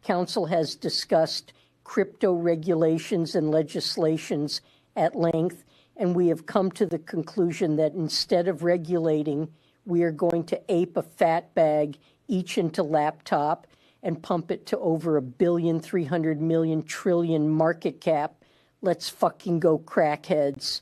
Council has discussed crypto regulations and legislations at length, and we have come to the conclusion that instead of regulating, we are going to ape a fat bag each into laptop and pump it to over $1,300,000,000,000,000,000,000,000 market cap. Let's fucking go, crackheads.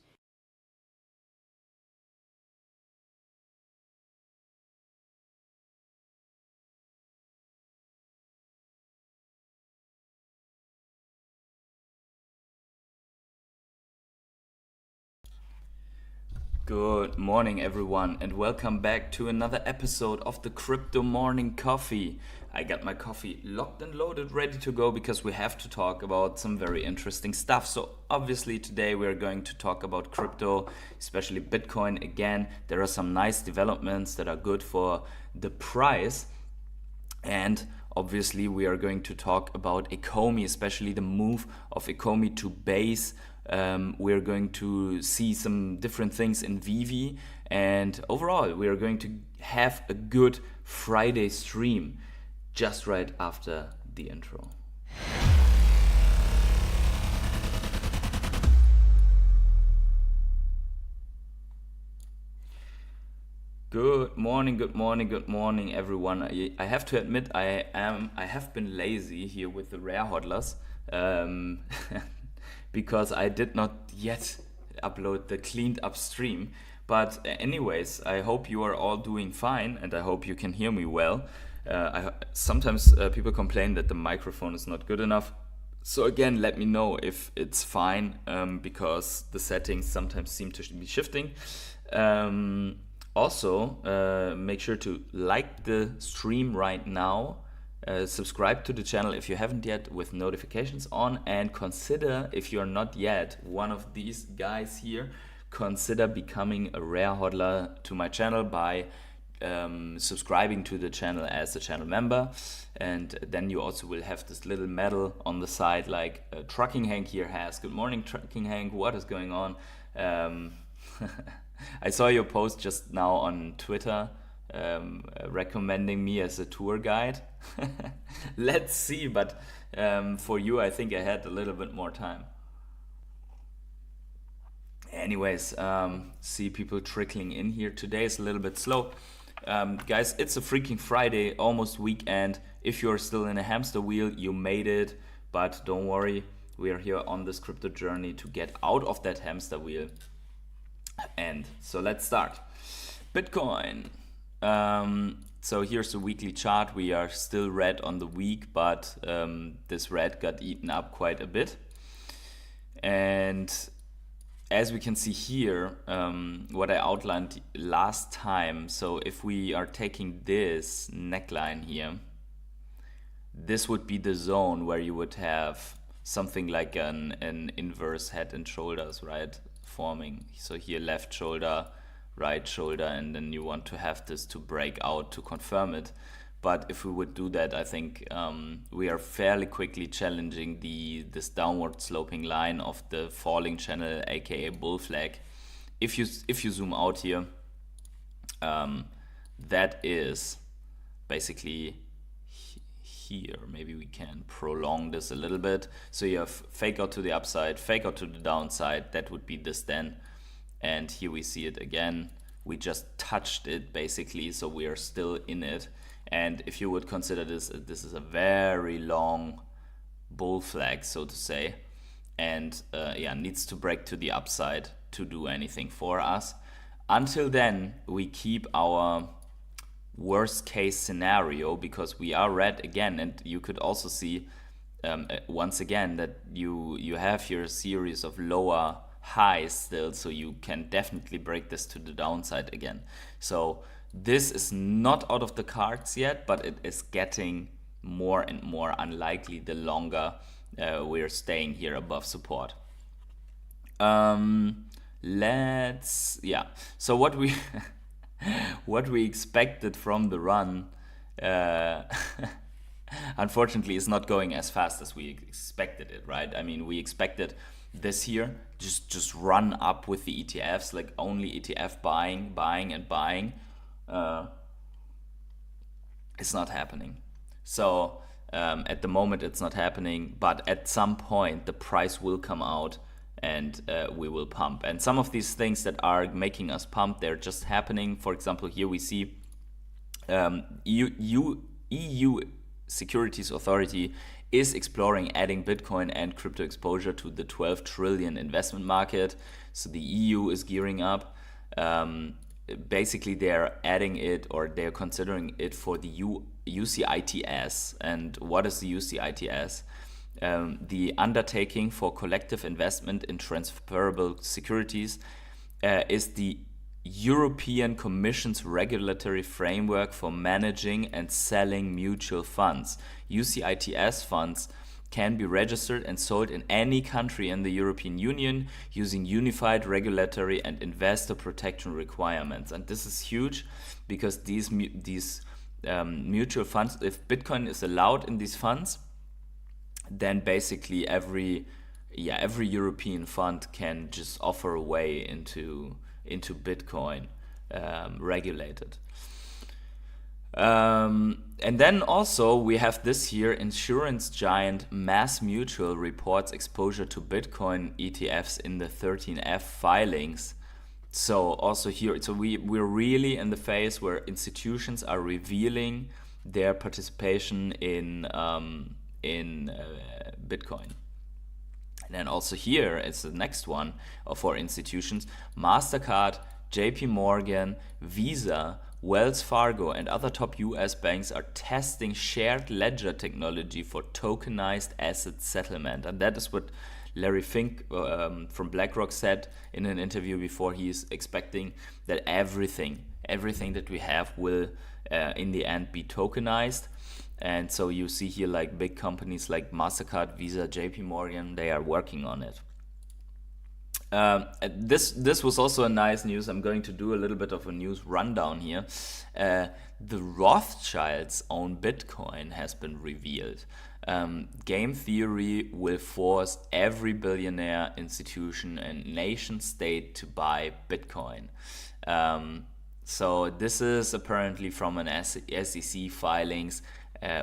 Good morning, everyone, and welcome back to another episode of the Crypto Morning Coffee. I got my coffee locked and loaded, ready to go, because we have to talk about some very interesting stuff. So obviously today we're going to talk about crypto, especially Bitcoin. Again, there are some nice developments that are good for the price. And obviously we are going to talk about Ecomi, especially the move of Ecomi to Base. We're going to see some different things in Veve, and overall we are going to have a good Friday stream just right after the intro. Good morning, everyone. I have to admit I have been lazy here with the rare hodlers. Because I did not yet upload the cleaned up stream. But anyways, I hope you are all doing fine, and I hope you can hear me well. Sometimes people complain that the microphone is not good enough. So again, let me know if it's fine, because the settings sometimes seem to be shifting. Also, make sure to like the stream right now. Subscribe to the channel if you haven't yet with notifications on, and consider, if you're not yet one of these guys here, consider becoming a rare hodler to my channel by subscribing to the channel as a channel member. And then you also will have this little medal on the side like Trucking Hank here has. Good morning, Trucking Hank, what is going on? I saw your post just now on Twitter, recommending me as a tour guide. Let's see, but for you I think I had a little bit more time. Anyways, see people trickling in here. Today is a little bit slow. Guys, it's a freaking Friday, almost weekend. If you're still in a hamster wheel, you made it, but don't worry, we are here on this crypto journey to get out of that hamster wheel. And so let's start. Bitcoin. So here's the weekly chart. We are still red on the week, but this red got eaten up quite a bit. And as we can see here, what I outlined last time, so if we are taking this neckline here, this would be the zone where you would have something like an inverse head and shoulders, right, forming. So here left shoulder, right shoulder, and then you want to have this to break out to confirm it. But if we would do that, I think we are fairly quickly challenging this downward sloping line of the falling channel, aka bull flag. If you zoom out here, that is basically here. Maybe we can prolong this a little bit. So you have fake out to the upside, fake out to the downside. That would be this then. And here we see it again. We just touched it basically, so we are still in it. And if you would consider this is a very long bull flag, so to say, and needs to break to the upside to do anything for us. Until then, we keep our worst case scenario, because we are red again, and you could also see once again that you have your series of lower highs still, so you can definitely break this to the downside again. So this is not out of the cards yet, but it is getting more and more unlikely the longer we're staying here above support. So what we what we expected from the run unfortunately is not going as fast as we expected it, right? I mean, we expected this here just run up with the ETFs, like only ETF buying. It's not happening. So At the moment, it's not happening, but at some point, the price will come out and we will pump. And some of these things that are making us pump, they're just happening. For example, here we see EU Securities Authority is exploring adding Bitcoin and crypto exposure to the 12 trillion investment market. So the EU is gearing up. Basically, they're adding it, or they're considering it for the UCITS. And what is the UCITS? The Undertaking for Collective Investment in Transferable Securities is the European Commission's regulatory framework for managing and selling mutual funds. UCITS funds can be registered and sold in any country in the European Union using unified regulatory and investor protection requirements. And this is huge because these mutual funds, if Bitcoin is allowed in these funds, then basically every European fund can just offer a way into Bitcoin regulated. And then also we have this here, insurance giant Mass Mutual reports exposure to Bitcoin ETFs in the 13F filings. So also here, so we're really in the phase where institutions are revealing their participation in Bitcoin. And then also here is the next one for institutions. MasterCard, JP Morgan, Visa, Wells Fargo, and other top US banks are testing shared ledger technology for tokenized asset settlement. And that is what Larry Fink from BlackRock said in an interview before. He is expecting that everything that we have will in the end be tokenized. And so you see here like big companies like MasterCard, Visa, JP Morgan, they are working on it. This was also a nice news. I'm going to do a little bit of a news rundown here. The Rothschilds own Bitcoin has been revealed. Game theory will force every billionaire, institution, and nation state to buy Bitcoin. So this is apparently from an SEC filings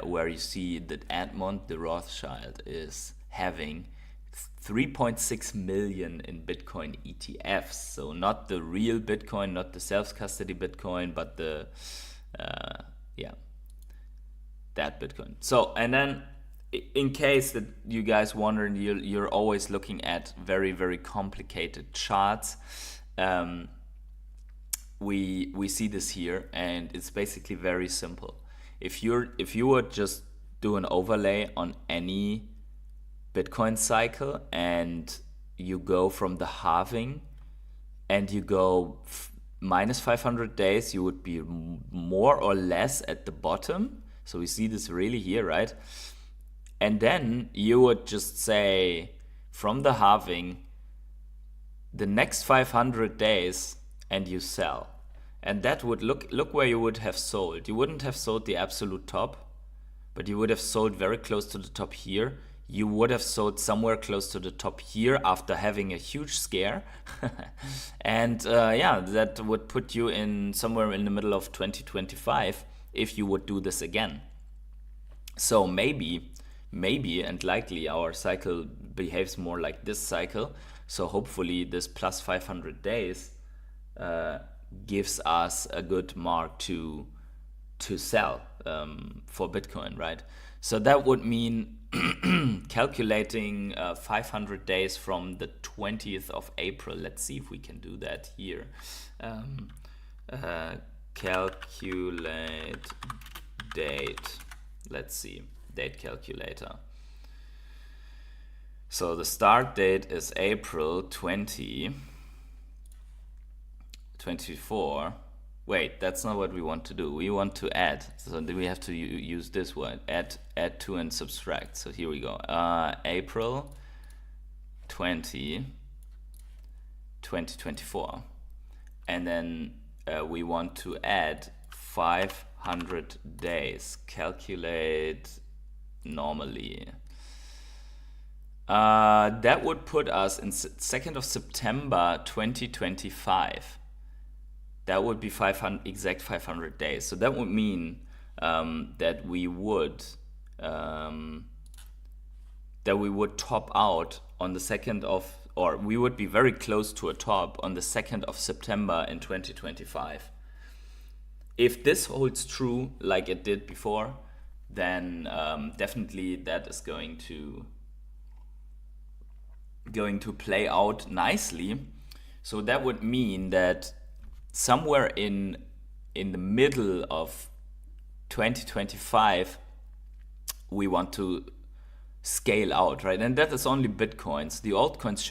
where you see that Edmond de Rothschild is having 3.6 million in Bitcoin ETFs. So not the real Bitcoin, not the self-custody Bitcoin, but the that Bitcoin. So, and then in case that you guys wondering, you're always looking at very, very complicated charts. We see this here, and it's basically very simple. If you would just do an overlay on any Bitcoin cycle and you go from the halving and you go minus 500 days, you would be more or less at the bottom. So we see this really here, right? And then you would just say from the halving, the next 500 days, and you sell. And that would look where you would have sold. You wouldn't have sold the absolute top, but you would have sold very close to the top here. You would have sold somewhere close to the top here after having a huge scare. And that would put you in somewhere in the middle of 2025 if you would do this again. So maybe and likely our cycle behaves more like this cycle. So hopefully this plus 500 days gives us a good mark to sell for Bitcoin, right? So that would mean calculating 500 days from the 20th of April. Let's see if we can do that here. Calculate date. Let's see, date calculator. So the start date is April 2024. Wait, that's not what we want to do. We want to add. So we have to use this one. Add to and subtract. So here we go. April 2024. And then we want to add 500 days. Calculate normally. That would put us in 2nd of September 2025. That would be exact 500 days. So that would mean that we would that we would top out on the 2nd of, or we would be very close to a top on the 2nd of September in 2025. If this holds true like it did before, then definitely that is going to play out nicely. So that would mean that somewhere in the middle of 2025 we want to scale out, right? And that is only Bitcoins. The altcoins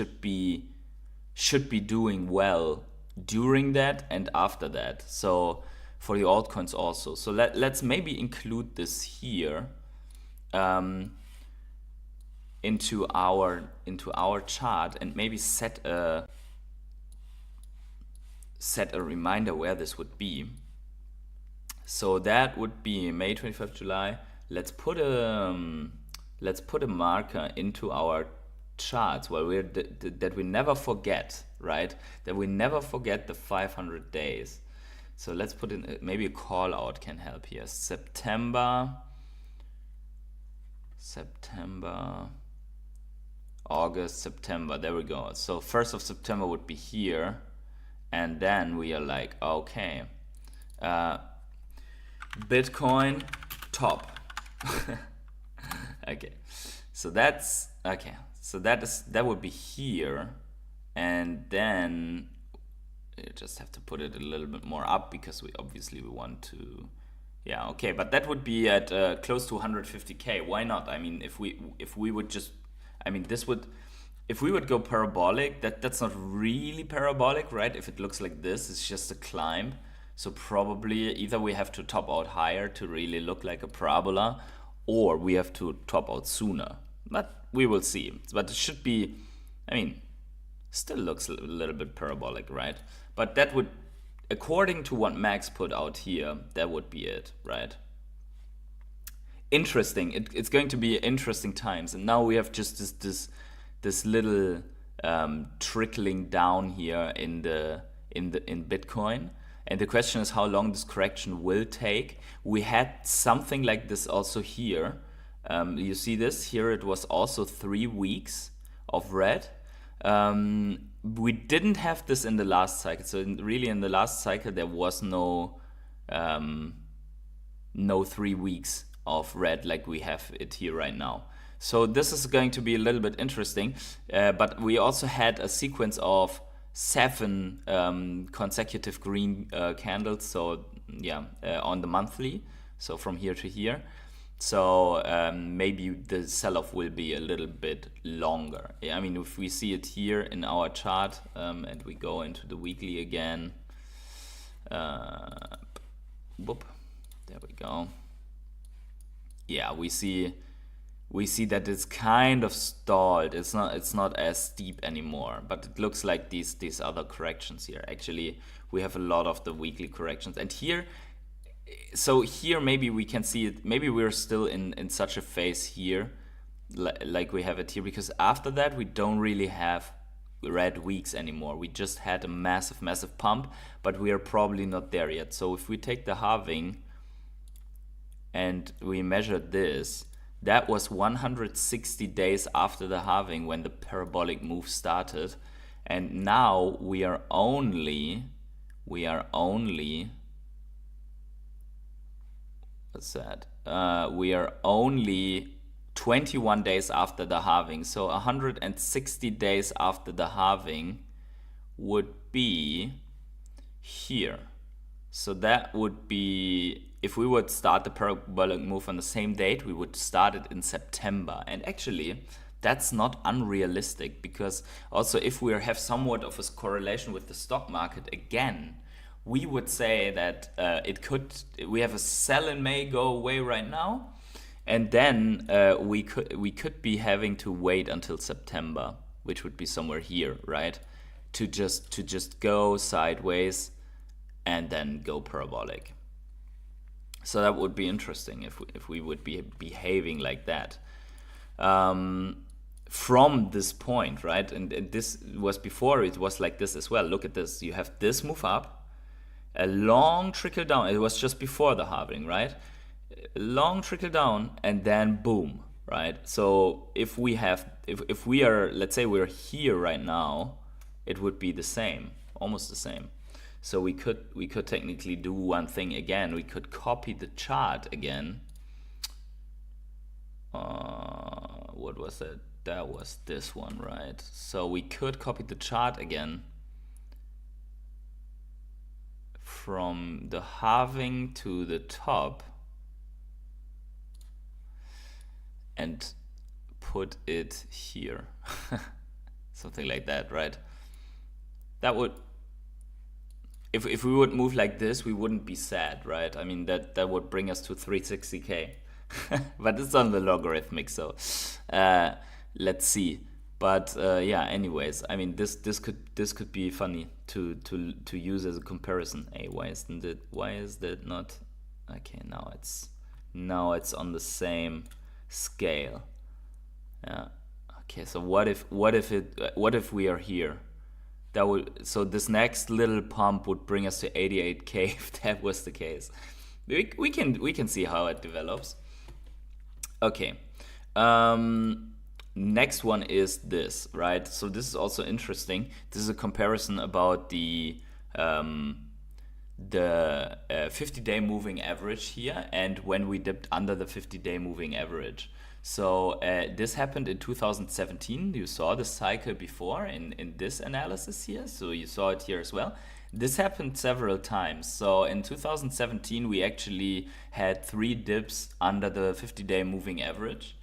should be doing well during that and after that. So for the altcoins also. So let's maybe include this here into our chart, and maybe set a reminder where this would be. So that would be May 25th, July. Let's put a marker into our charts where that we never forget, right? That we never forget the 500 days. So let's put in, maybe a call out can help here. September, August, September, there we go. So 1st of September would be here. And then we are like, okay, Bitcoin top. Okay, so that's, okay. So that would be here. And then you just have to put it a little bit more up because we want to, yeah, okay, but that would be at close to 150K. Why not? I mean, if we would just, I mean, if we would go parabolic, that's not really parabolic, right? If it looks like this, it's just a climb. So probably either we have to top out higher to really look like a parabola, or we have to top out sooner. But we will see. But it should be, I mean, still looks a little bit parabolic, right? But that would, according to what Max put out here, that would be it, right? Interesting. It's going to be interesting times. And now we have just this little trickling down here in Bitcoin. And the question is how long this correction will take. We had something like this also here. You see this here, it was also 3 weeks of red. We didn't have this in the last cycle. So really in the last cycle, there was no 3 weeks of red like we have it here right now. So this is going to be a little bit interesting. But we also had a sequence of 7 consecutive green candles. So yeah, on the monthly. So from here to here. So maybe the sell-off will be a little bit longer. I mean, if we see it here in our chart and we go into the weekly again, whoop, there we go. Yeah, we see that it's kind of stalled. It's not as steep anymore, but it looks like these other corrections here. Actually, we have a lot of the weekly corrections, and here. So here maybe we can see it, maybe we're still in such a phase here, like we have it here, because after that we don't really have red weeks anymore. We just had a massive pump, but we are probably not there yet. So if we take the halving and we measure this, that was 160 days after the halving when the parabolic move started, and now we are only what's that? We are only 21 days after the halving. So 160 days after the halving would be here. So that would be, if we would start the parabolic move on the same date, we would start it in September. And actually, that's not unrealistic, because also if we have somewhat of a correlation with the stock market again, we would say that we have a sell in May go away right now, and then we could be having to wait until September, which would be somewhere here, right? To just go sideways and then go parabolic. So that would be interesting if we would be behaving like that. From this point, right? And this was before, it was like this as well. Look at this. You have this move up, a long trickle down. It was just before the halving, right? long trickle down, and then boom, right? So if we have, if we are, let's say we're here right now, it would be the same, almost the same. So we could technically do one thing again. We could copy the chart again. What was it? That was this one, right? So we could copy the chart again from the halving to the top and put it here. Something like that, right? That would, if we would move like this, we wouldn't be sad, right? I mean, that would bring us to 360k. But it's on the logarithmic, so let's see. But yeah, anyways, I mean, this could be funny to use as a comparison. Hey, why is that not okay? Now it's on the same scale. Yeah. Okay, so what if we are here? That would, so this next little pump would bring us to 88k if that was the case. We can see how it develops. Okay. Next one is this, right? So this is also interesting. This is a comparison about the 50-day moving average here, and when we dipped under the 50-day moving average. So this happened in 2017. You saw the cycle before in this analysis here, so you saw it here as well. This happened several times. So in 2017, we actually had 3 dips under the 50-day moving average.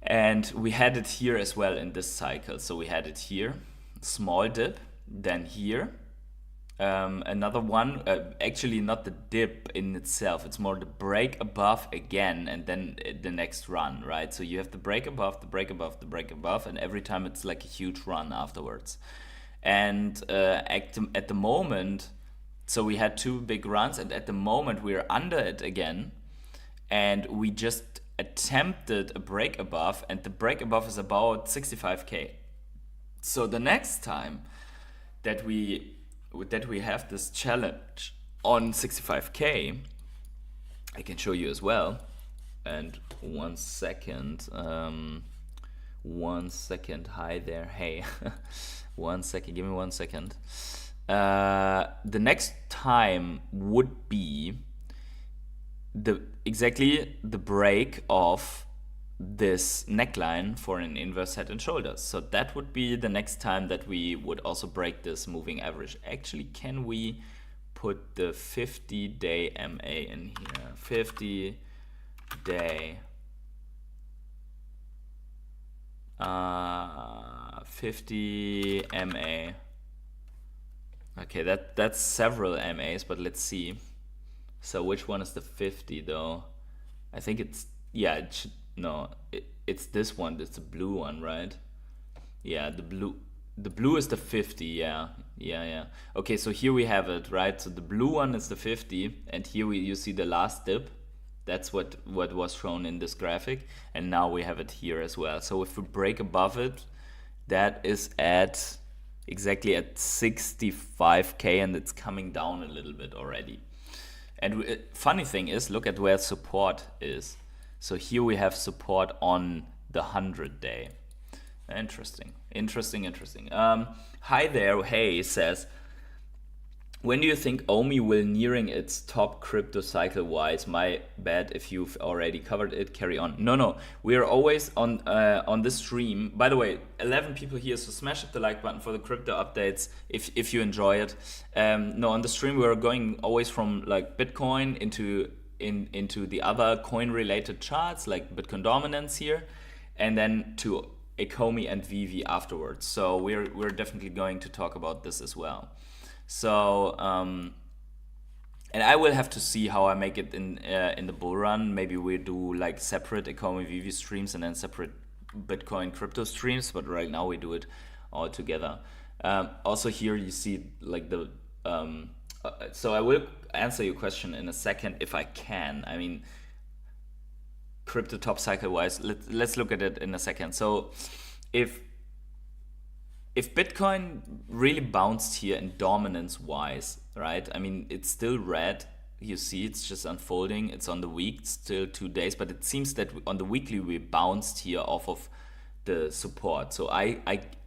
And we had it here as well in this cycle. So we had it here, small dip, then here. Another one, actually not the dip in itself, it's more the break above again, and then the next run, right? So you have the break above, the break above, the break above, and every time it's like a huge run afterwards. And at the moment, so we had 2 big runs, and at the moment we're under it again, and we just attempted a break above, and the break above is about 65k. So the next time that we have this challenge on 65k, I can show you as well. And 1 second, hi there, hey. 1 second, give me 1 second. The next time would be exactly the break of this neckline for an inverse head and shoulders. So that would be the next time that we would also break this moving average. Actually, can we put the 50-day MA in here? 50-day 50 MA. Okay, that's several MAs, but let's see. So which one is the 50 though? I think it's, yeah, it should, no, it's this one. It's the blue one, right? Yeah, the blue is the 50. Yeah. Okay, so here we have it, right? So the blue one is the 50, and here you see the last dip. That's what was shown in this graphic, and now we have it here as well. So if we break above it, that is exactly at 65k, and it's coming down a little bit already. And funny thing is, look at where support is. So here we have support on the 100-day. Interesting. Hi there, hey, says, when do you think Omi will nearing its top crypto cycle wise? My bad if you've already covered it, carry on. No, we are always on this stream. By the way, 11 people here, so smash up the like button for the crypto updates if you enjoy it. No, on the stream we are going always from like Bitcoin into the other coin related charts like Bitcoin dominance here, and then to Ecomi and Veve afterwards. So we're definitely going to talk about this as well. So and I will have to see how I make it in the bull run. Maybe we do like separate Ecomi Veve streams and then separate Bitcoin crypto streams, but right now we do it all together. Also here you see like the so I will answer your question in a second if I can. I mean, crypto top cycle wise, let's look at it in a second. So if Bitcoin really bounced here in dominance wise, right? I mean, it's still red you see it's just unfolding. It's on the week, still 2 days, but it seems that on the weekly we bounced here off of the support. So I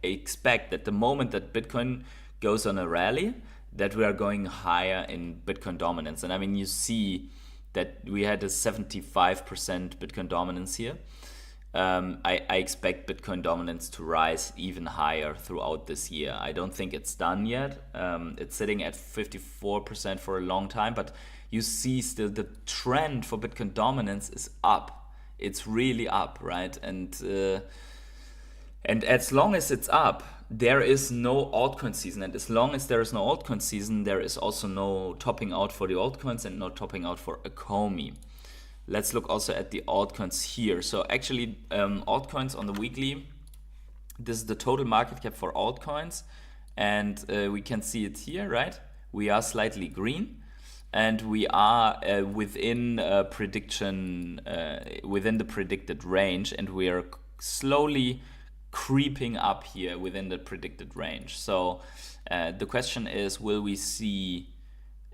expect that the moment that Bitcoin goes on a rally, that we are going higher in Bitcoin dominance. And I mean, you see that we had a 75% Bitcoin dominance here. I expect Bitcoin dominance to rise even higher throughout this year. I don't think it's done yet. It's sitting at 54% for a long time, but you see still the trend for Bitcoin dominance is up. It's really up, right? And as long as it's up, there is no altcoin season. And as long as there is no altcoin season, there is also no topping out for the altcoins and no topping out for Ecomi. Let's look also at the altcoins here. So actually, altcoins on the weekly, this is the total market cap for altcoins. And we can see it here, right? We are slightly green. And we are within prediction, within the predicted range. And we are slowly creeping up here within the predicted range. So the question is, will we see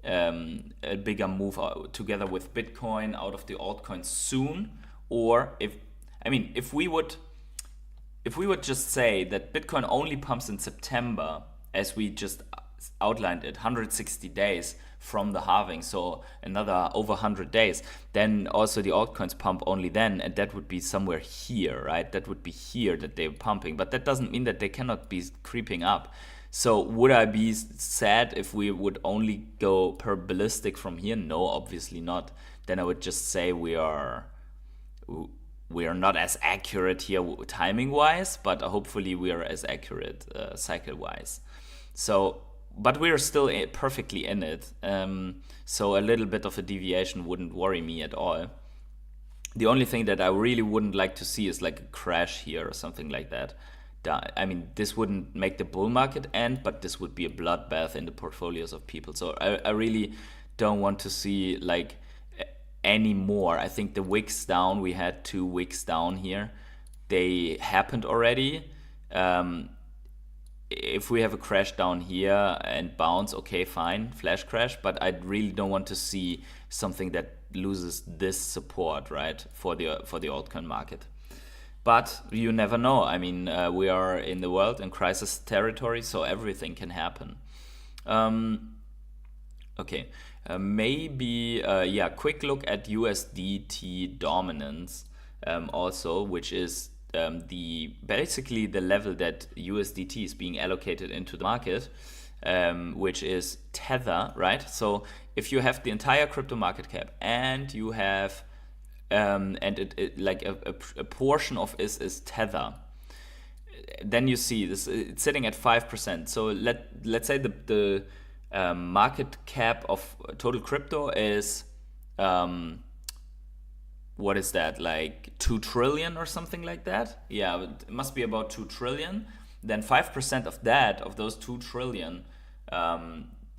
a bigger move together with Bitcoin out of the altcoins soon? Or if we would just say that Bitcoin only pumps in September, as we just outlined it, 160 days from the halving, so another over 100 days, then also the altcoins pump only then, and that would be somewhere here, right? That would be here that they're pumping, but that doesn't mean that they cannot be creeping up. So would I be sad if we would only go per ballistic from here? No, obviously not. Then I would just say we are not as accurate here timing wise, but hopefully we are as accurate cycle wise. So, but we are still perfectly in it. So a little bit of a deviation wouldn't worry me at all. The only thing that I really wouldn't like to see is like a crash here or something like that. I mean, this wouldn't make the bull market end, but this would be a bloodbath in the portfolios of people. So I really don't want to see like any more. I think the wicks down, we had 2 wicks down here. They happened already. If we have a crash down here and bounce, okay, fine, flash crash, but I really don't want to see something that loses this support, right, for the altcoin market. But you never know. I mean, we are in the world in crisis territory, so everything can happen. Okay, maybe quick look at USDT dominance also, which is basically the level that USDT is being allocated into the market, which is Tether, right? So if you have the entire crypto market cap and you have a portion of it is Tether, then you see this, it's sitting at 5%. So let's say the market cap of total crypto is what is that, like 2 trillion or something like that? Yeah, it must be about 2 trillion. Then 5% of that, of those 2 trillion,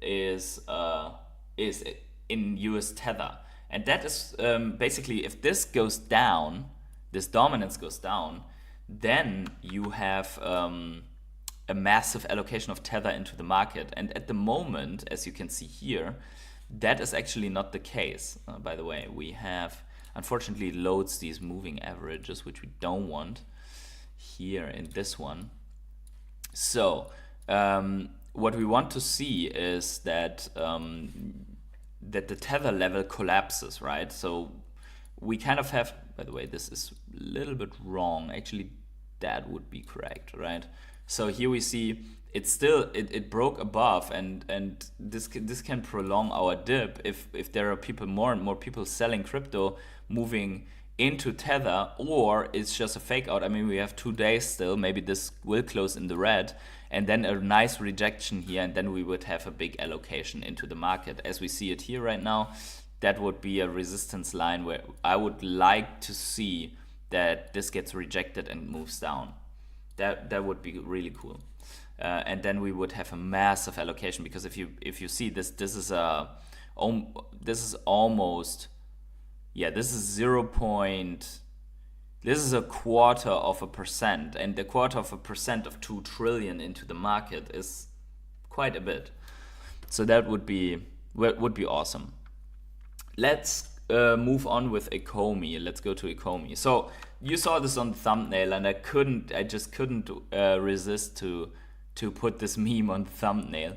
is in US Tether. And that is basically, if this goes down, this dominance goes down, then you have a massive allocation of Tether into the market. And at the moment, as you can see here, that is actually not the case. By the way, we have, unfortunately, it loads these moving averages, which we don't want here in this one. So what we want to see is that that the Tether level collapses, right? So we kind of have, by the way, this is a little bit wrong. Actually, that would be correct, right? So here we see it's still, it broke above, and this can prolong our dip if there are more and more people selling crypto moving into Tether, or it's just a fake out. I mean, we have 2 days still, maybe this will close in the red, and then a nice rejection here, and then we would have a big allocation into the market. As we see it here right now, that would be a resistance line where I would like to see that this gets rejected and moves down. That would be really cool. And then we would have a massive allocation, because if you see this is almost, yeah, this is 0. This is 1/4%, and 1/4% of 2 trillion into the market is quite a bit. So that would be awesome. let's move on with Ecomi. Let's go to Ecomi. So you saw this on the thumbnail, and I just couldn't resist to put this meme on the thumbnail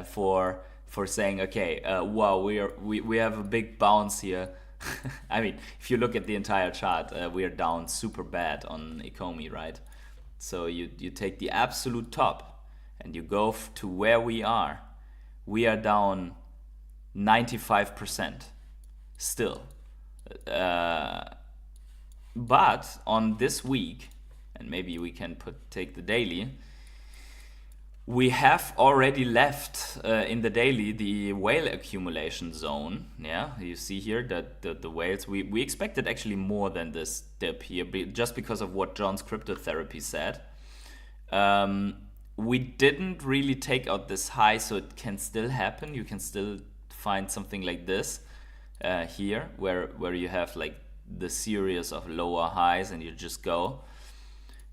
for saying, okay, wow, we have a big bounce here. I mean, if you look at the entire chart, we are down super bad on Ecomi, right? So you take the absolute top and you go to where we are. We are down 95% still. But on this week, and maybe we can take the daily, we have already left in the daily the whale accumulation zone. Yeah, you see here that the whales, we expected actually more than this dip here, just because of what John's crypto therapy said. We didn't really take out this high, so it can still happen. You can still find something like this here, where you have like the series of lower highs and you just go.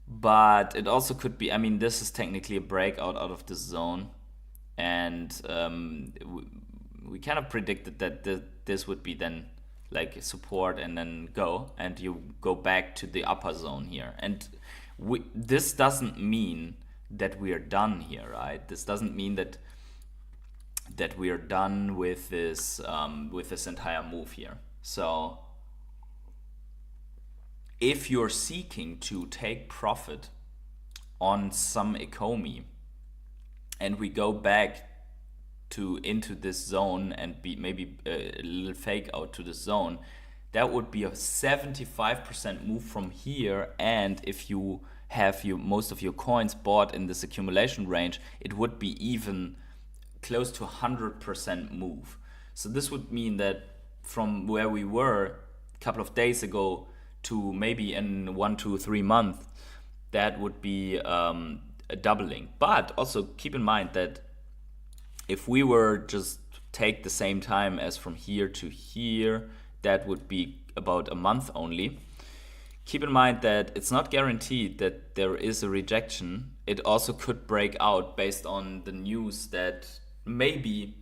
But it also could be, I mean, this is technically a breakout out of this zone, and we kind of predicted that this would be then like support and then go, and you go back to the upper zone here. And this doesn't mean that we are done here, right? This doesn't mean that we are done with this entire move here. So if you're seeking to take profit on some Ecomi, and we go back into this zone and maybe a little fake out to this zone, that would be a 75% move from here. And if you have most of your coins bought in this accumulation range, it would be even close to 100% move. So this would mean that from where we were a couple of days ago to maybe in 1, 2, 3 months, that would be a doubling. But also keep in mind that if we were just take the same time as from here to here, that would be about a month only. Keep in mind that it's not guaranteed that there is a rejection. It also could break out based on the news that maybe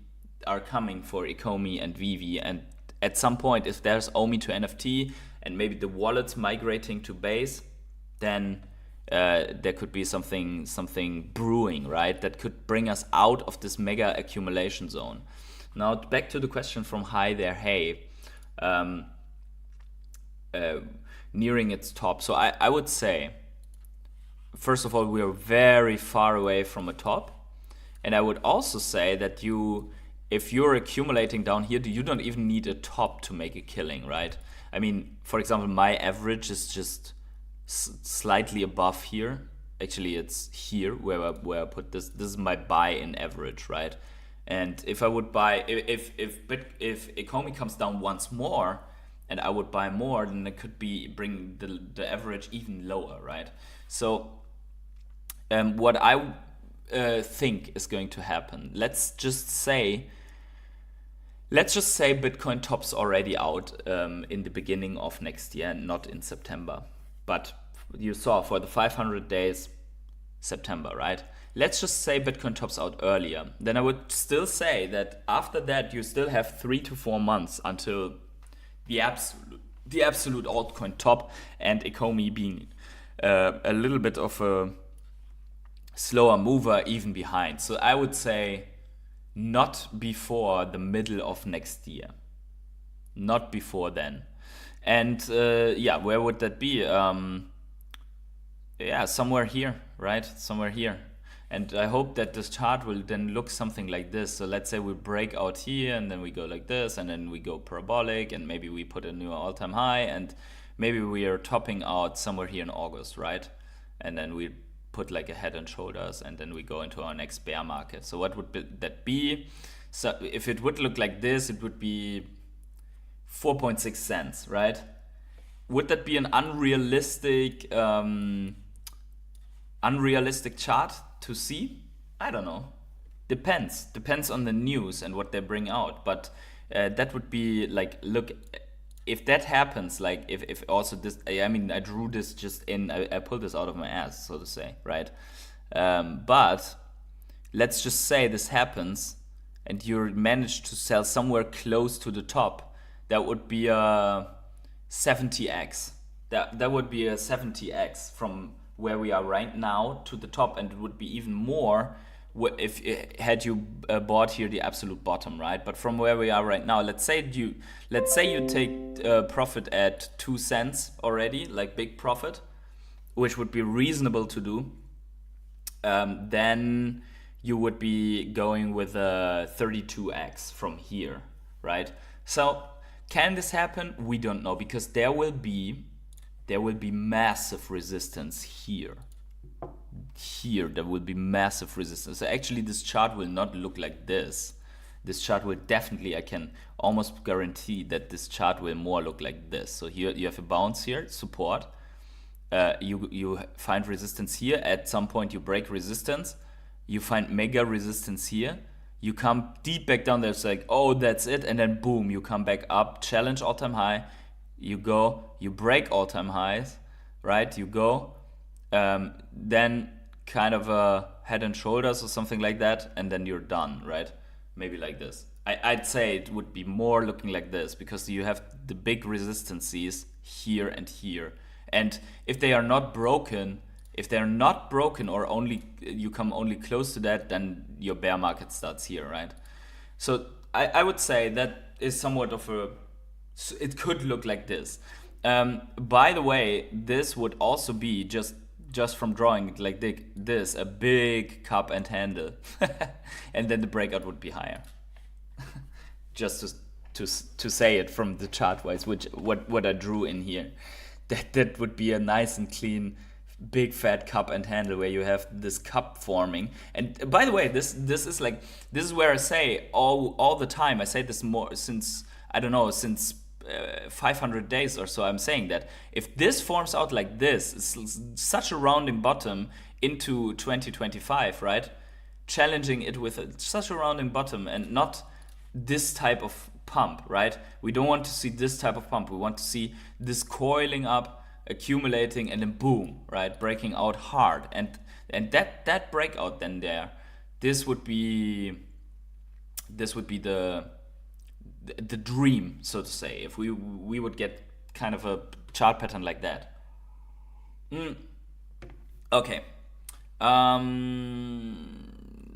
are coming for Ecomi and Veve. And at some point, if there's OMI to NFT and maybe the wallets migrating to Base, then there could be something brewing, right? That could bring us out of this mega accumulation zone. Now back to the question from Hi There Hey, nearing its top. So I would say, first of all, we are very far away from a top. And I would also say that if you're accumulating down here, you don't even need a top to make a killing, right? I mean, for example, my average is just slightly above here. Actually, it's here where I put this. This is my buy-in average, right? And if I would buy, if Ecomi comes down once more, and I would buy more, then it could bring the average even lower, right? So, what I think is going to happen. Let's just say Bitcoin tops already out in the beginning of next year, not in September. But you saw for the 500 days, September, right? Let's just say Bitcoin tops out earlier. Then I would still say that after that, you still have 3 to 4 months until the absolute altcoin top, and Ecomi being a little bit of a slower mover even behind. So I would say not before the middle of next year. Not before then. And where would that be? Somewhere here, right? Somewhere here. And I hope that this chart will then look something like this. So let's say we break out here, and then we go like this, and then we go parabolic, and maybe we put a new all-time high, and maybe we are topping out somewhere here in August, right? And then we put like a head and shoulders, and then we go into our next bear market. So what would that be? So if it would look like this, it would be 4.6 cents, right? Would that be an unrealistic chart to see? I don't know. Depends on the news and what they bring out. But that would be like, look, if that happens, like if also this, I mean, I drew this just in, I pulled this out of my ass, so to say, right? But let's just say this happens, and you managed to sell somewhere close to the top, that would be a 70x. That would be a 70x from where we are right now to the top, and it would be even more if had you bought here the absolute bottom, right? But from where we are right now, let's say you take profit at 2 cents already, like big profit, which would be reasonable to do. Then you would be going with a 32x from here, right? So can this happen? We don't know, because there will be massive resistance here. Here there will be massive resistance. So actually this chart will not look like this. This chart will definitely, I can almost guarantee that this chart will more look like this. So here you have a bounce here, support. You find resistance here. At some point you break resistance. You find mega resistance here. You come deep back down there. It's like, oh, that's it. And then boom, you come back up, challenge all-time high. You go, you break all-time highs, right? You go, then kind of a head and shoulders or something like that, and then you're done, right? Maybe like this. I'd say it would be more looking like this, because you have the big resistances here and here. And if they are not broken, or only you come only close to that, then your bear market starts here, right? So I would say that is somewhat of a, it could look like this. By the way, this would also be just from drawing it like this, a big cup and handle. And then the breakout would be higher. Just to say it from the chart wise, what I drew in here. That would be a nice and clean big fat cup and handle where you have this cup forming. And by the way, this is where I say all the time, I say this more since, I don't know, since 500 days or so. I'm saying that if this forms out like this, it's such a rounding bottom into 2025, right? Challenging it with such a rounding bottom and not this type of pump, right? We don't want to see this type of pump. We want to see this coiling up, accumulating, and then boom, right? Breaking out hard. And that breakout then there, this would be the dream, so to say, if we would get kind of a chart pattern like that. Okay.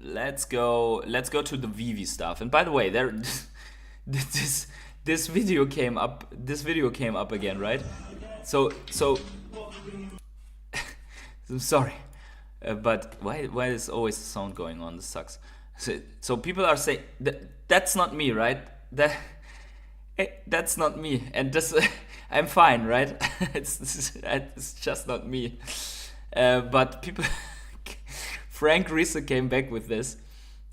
Let's go to the Veve stuff. And by the way, this video came up again, right? So I'm sorry, but why is always the sound going on? This sucks. So people are saying that's not me, right? That's not me, and this I'm fine, right? it's just not me. But people, Frank Riese came back with this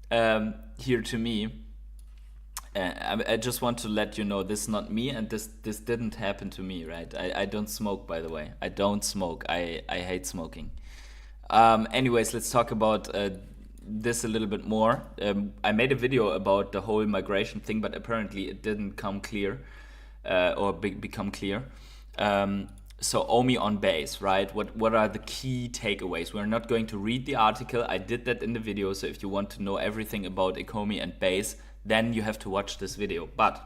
here to me. I just want to let you know this is not me, and this didn't happen to me, right? I don't smoke, by the way. I don't smoke. I hate smoking. Anyways, let's talk about this a little bit more. I made a video about the whole migration thing, but apparently it didn't come clear or become clear. So Omi on base, right? What are the key takeaways? We're not going to read the article. I did that in the video. So if you want to know everything about Ecomi and base, then you have to watch this video. But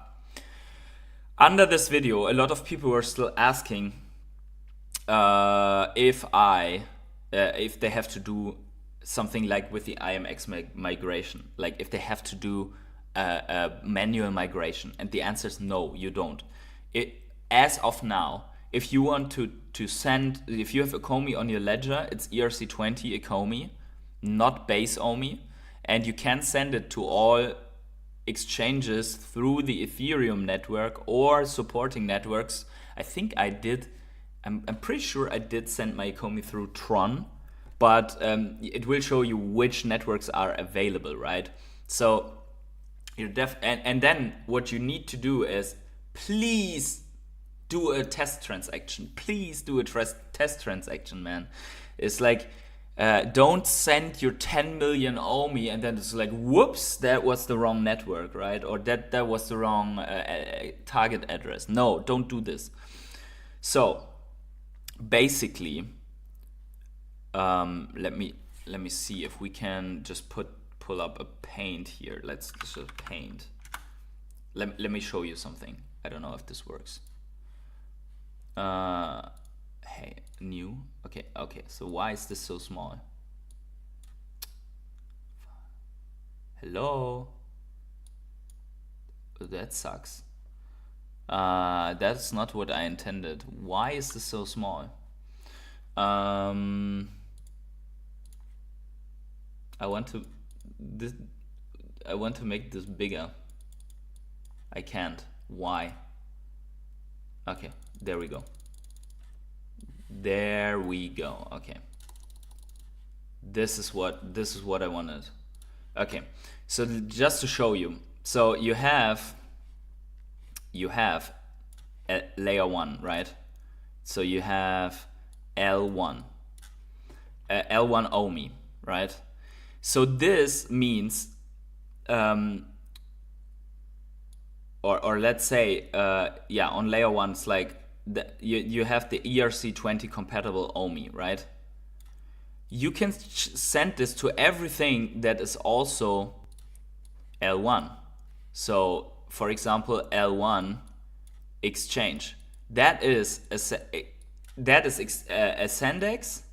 under this video, a lot of people were still asking if they have to do something like with the IMX migration, like if they have to do a manual migration. And the answer is no, you don't. As of now, if you want to send, if you have Ecomi on your ledger, it's ERC20 Ecomi, not base OMI, and you can send it to all exchanges through the Ethereum network or supporting networks. I think I did. I'm pretty sure I did send my Ecomi through Tron, but it will show you which networks are available, right? So you're and then what you need to do is please do a test transaction. Please do a test transaction, man. It's like, don't send your 10 million OMI and then it's like, whoops, that was the wrong network, right? Or that was the wrong target address. No, don't do this. So basically, let me see if we can just put pull up a paint here. Let's just paint. Let me show you something. I don't know if this works. Hey, new. Okay. So why is this so small? Hello. That sucks. That's not what I intended. Why is this so small? I want to make this bigger. I can't. Why? Okay, there we go. There we go. Okay. This is what I wanted. Okay. So just to show you. So you have a layer 1, right? So you have L1. L1 Omi, right? So this means or let's say, on layer 1, it's like you have the ERC20 compatible Omi, right? You can send this to everything that is also L1. So, for example, L1 exchange. That is a Sendex.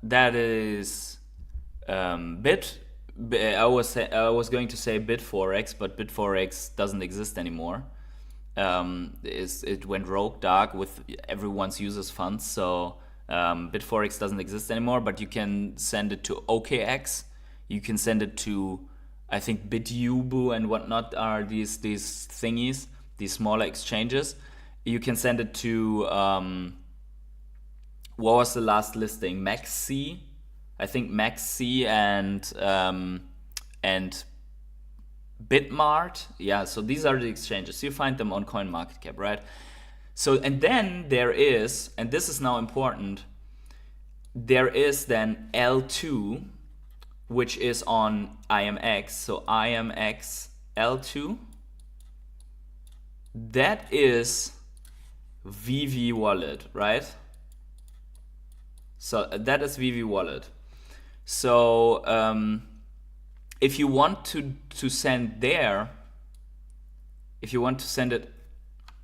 That is I was going to say Bitforex, but Bitforex doesn't exist anymore. It went rogue dark with everyone's users funds, so Bitforex doesn't exist anymore. But you can send it to OKX. You can send it to, I think, BitUbu and whatnot are these thingies, these smaller exchanges. You can send it to what was the last listing? MaxC. I think MaxC and Bitmart. Yeah, so these are the exchanges. You find them on CoinMarketCap, right? So, and then there is, and this is now important, there is then L2, which is on IMX. So IMX L2, that is Veve Wallet, right? So that is Veve Wallet. So if you want to send there, if you want to send it,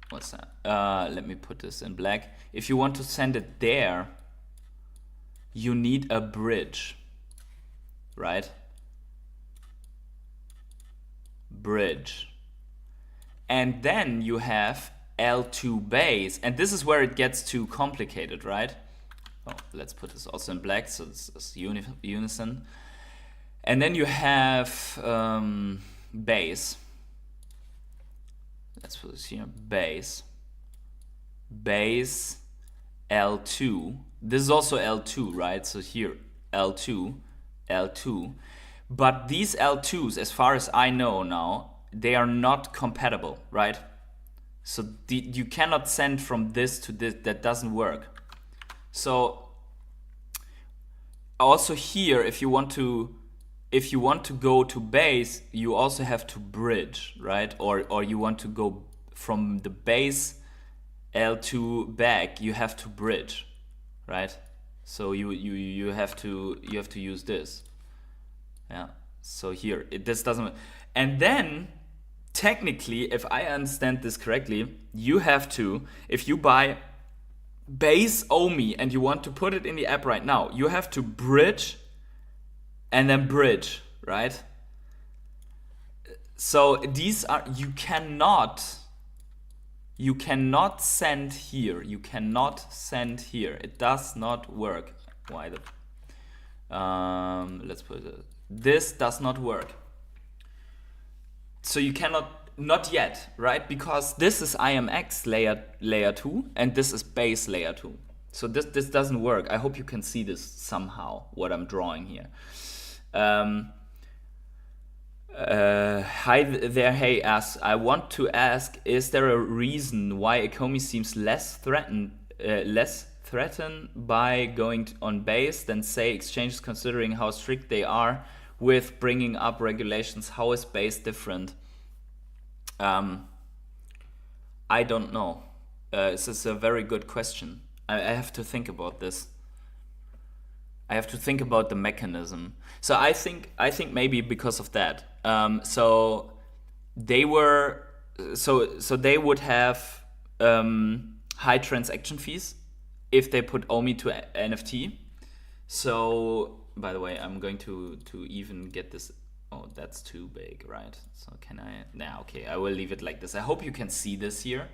what's that? Let me put this in black. If you want to send it there, you need a bridge, right? Bridge. And then you have L2 base, and this is where it gets too complicated, right? Oh, let's put this also in black so it's unison. And then you have base. Let's put this here, base L2. This is also L2, right? So here L2. But these L2s, as far as I know now, they are not compatible, right? So you cannot send from this to this. That doesn't work. So also here, if you want to go to base, you also have to bridge, right? Or you want to go from the base L2 back, you have to bridge, right? So you have to use this. Yeah. So here this doesn't, and then technically, if I understand this correctly, you have to, if you buy base Omi and you want to put it in the app right now, you have to bridge and then bridge, right? So these are, you cannot send here. You cannot send here. It does not work. Why the let's put it, this does not work. So you cannot, not yet, right? Because this is IMX layer 2 and this is base layer 2. So this doesn't work. I hope you can see this somehow, what I'm drawing here. Hi there, hey, I want to ask, is there a reason why Ecomi seems less threatened by going on base than, say, exchanges, considering how strict they are with bringing up regulations? How is base different? I don't know. This is a very good question. I have to think about this. I have to think about the mechanism. So I think maybe because of that. So they were so they would have high transaction fees if they put OMI to NFT. So by the way, I'm going to even get this. Oh, that's too big, right? So can I? Nah, okay. I will leave it like this. I hope you can see this here,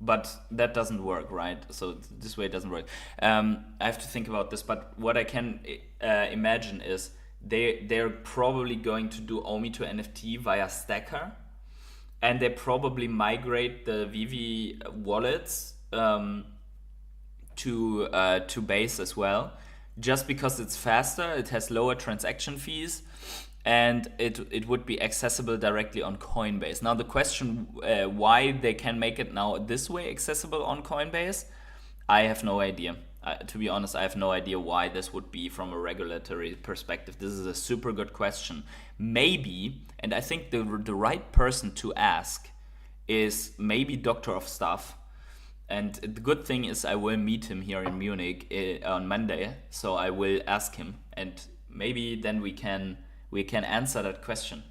but that doesn't work, right? So this way it doesn't work. I have to think about this, but what I can imagine is they're probably going to do OMI to NFT via Stacker, and they probably migrate the Veve wallets to Base as well, just because it's faster, it has lower transaction fees, and it would be accessible directly on Coinbase. Now the question why they can make it now this way accessible on Coinbase, I have no idea. To be honest, I have no idea why this would be from a regulatory perspective. This is a super good question. Maybe, and I think the right person to ask is maybe Doctor of Stuff. And the good thing is I will meet him here in Munich on Monday, so I will ask him, and maybe then we can answer that question.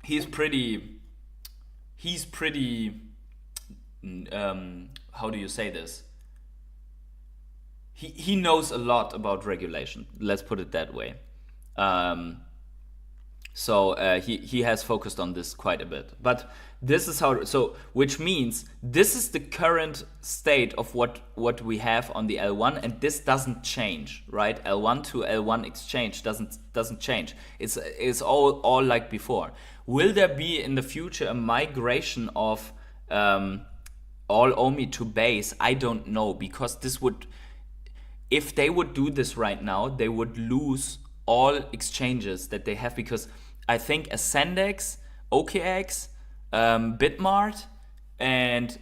He's pretty how do you say this? He knows a lot about regulation. Let's put it that way. So he has focused on this quite a bit. But this is how, so which means this is the current state of what we have on the L1, and this doesn't change, right? L1 to L1 exchange doesn't change. It's all like before. Will there be in the future a migration of all OMI to Base? I don't know, because this would, if they would do this right now, they would lose all exchanges that they have, because I think Ascendex, OKX, Bitmart, and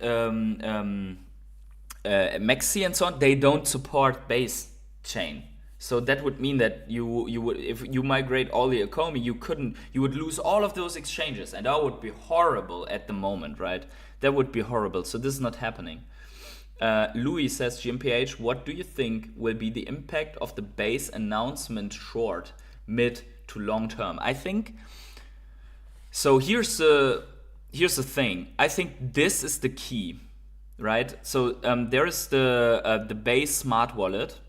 Maxi and so on, they don't support Base chain. So that would mean that you would, if you migrate all the Ecomi, you would lose all of those exchanges, and that would be horrible at the moment, right? That would be horrible. So this is not happening. Louis says, GmbH, what do you think will be the impact of the Base announcement short, mid to long term? I think, so here's the thing. I think this is the key, right? So there is the Base smart wallet,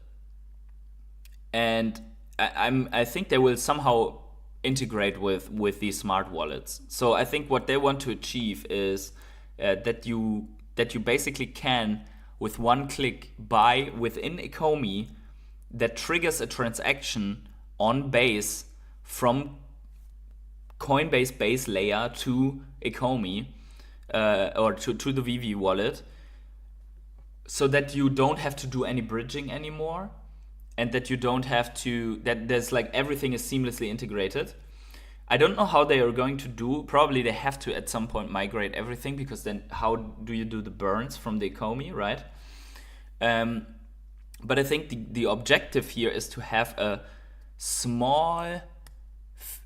and I think they will somehow integrate with these smart wallets. So I think what they want to achieve is that you basically can, with one click, buy within Ecomi that triggers a transaction on Base from Coinbase base layer to Ecomi or to the Veve wallet, so that you don't have to do any bridging anymore, and that you don't have to, that there's like everything is seamlessly integrated. I don't know how they are going to do. Probably they have to at some point migrate everything, because then how do you do the burns from the Ecomi, right? But I think the objective here is to have a small,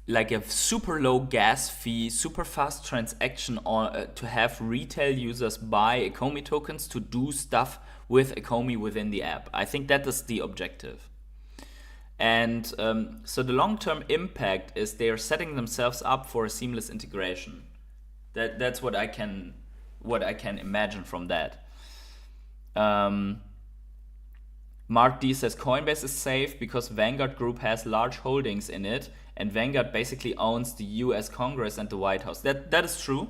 like a super low gas fee, super fast transaction, on to have retail users buy Ecomi tokens to do stuff with Ecomi within the app. I think that is the objective. And so the long-term impact is they are setting themselves up for a seamless integration. That's what I can imagine from that. Mark D says Coinbase is safe because Vanguard Group has large holdings in it, and Vanguard basically owns the US Congress and the White House. That is true,